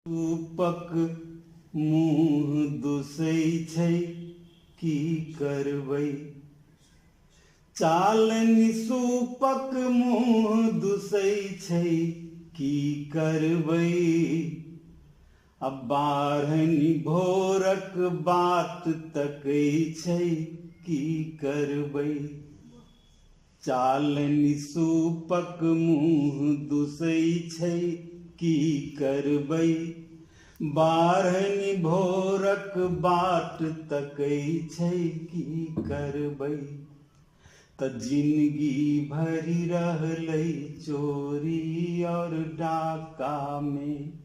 रूपक मुँह दुसै छै की करबै। चालनि सूपक मुँह दुसै छै की करबै। अब बारहनि भोरक बात तकै छै की करबै। चालनि सूपक मुँह दुसै छै की करबै। बारहनि भोरक बाट तकै छै की करबै। त जिंदगी भरी रहलै चोरी और डाका में।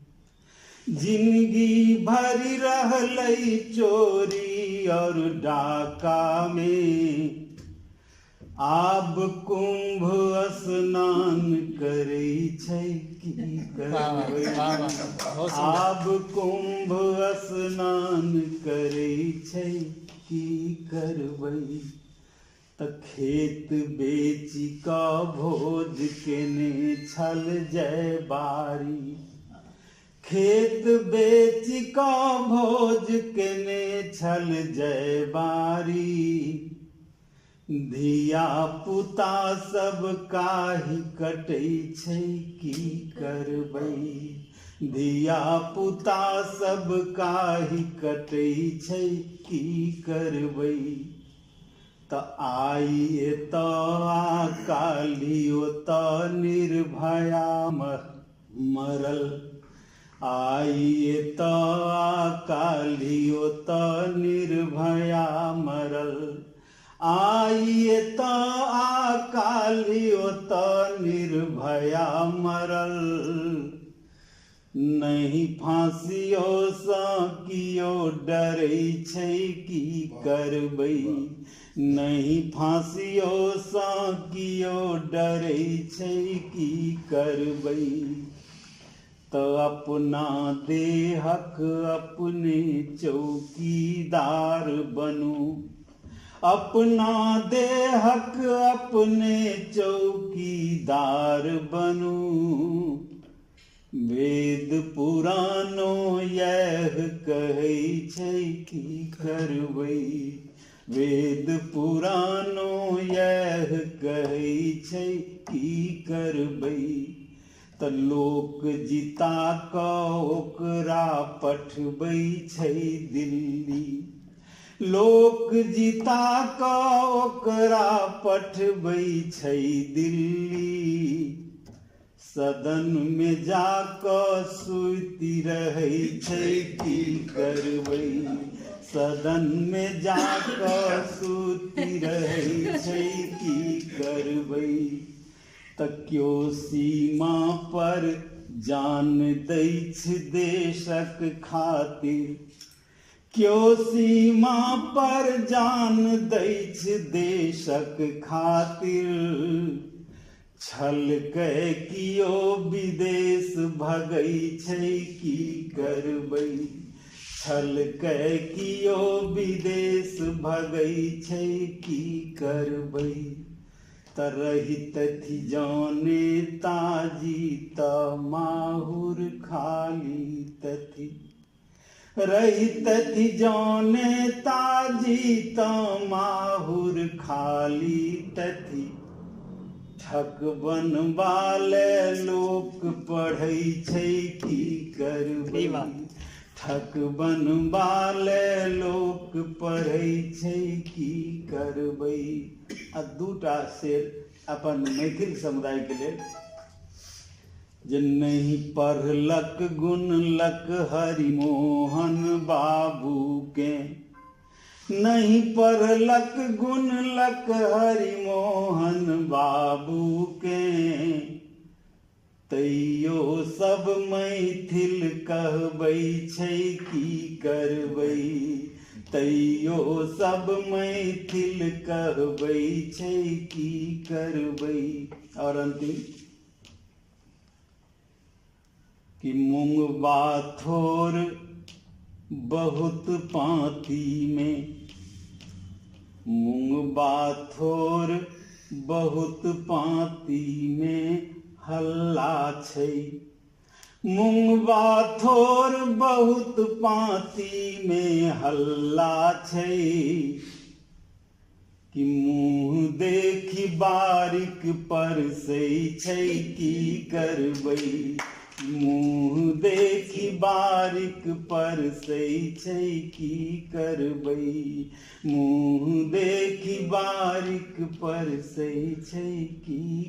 जिंदगी भरी रहलै चोरी और डाका में। आब कुंभ स्नान करै छै की करबै। आब कुंभ स्नान करै छै की करबै। त खेत बेची कऽ भोज केने छल जय बारी। खेत बेची कऽ भोज केने छल जय बारी। धिया पुता सब काही कटै छै की करबै। धिया पुता सब काही कटै छै की करबै। त आइ एतऽ काल्हि ओतऽ निर्भया मरल। आइ एतऽ काल्हि ओतऽ निर्भया मरल। आइ एतऽ काल्हि ओतऽ निर्भया मरल। नहीं फांसियो सँ कियो डरै छै की करबै। नहीं फांसियो सँ कियो डरै छै की करबै। त अपना देहक अपने चौकीदार बनू। अपना देहक अपने चौकीदार बनू। वेद पुरानो यैह कहै छै की करबै। वेद पुरानो यैह कहै छै की करबै। त लोक जिता कऽ ओकरा पठबै छै दिल्ली। लोक जिता कऽ ओकरा पठबै छै दिल्ली। सदन में जा कऽ सुति रहै छै की करबै। सदन में जा कऽ सुति रहै छै की करबै। त क्यों सीमा पर जान दैछ देशक खातिर। क्यों सीमा पर जान दैछ देशक खातिर। छल कए कियो विदेश भगै छै की करबै। छल कए कियो विदेश भगै छै की करबै। त रहितथि जँ नेताजी त माहुर खाली तथि। रहितथि जँ नेताजी त माहुर खाली तथि। ठक बनबाले लोक पढ़ै छै की करबै। ठक बनबाले लोक पढ़ै छै की करबै। आ दूटा शेर अपन मैथिल समुदाय के लेल। जे नहीं पढ़लक गुणलक हरिमोहन बाबू के। नहीं पढ़लक गुणलक हरिमोहन बाबू के। तैयो सब मैथिल कहबै छै की करबै। तैयो सब मैथिल कहबै छै की करबै। और अंतिम कि मुंगबा थोर बहुत पाँती में। मुंगबा थोर बहुत पाँती में हल्ला छै। मुंगबा थोर बहुत पाती में हल्ला छै कि मुँह देखी बारिक परसै छै की करबै मुँह देखी बारिक परसै छै की करबै मुँह देखी बारिक परसै छै की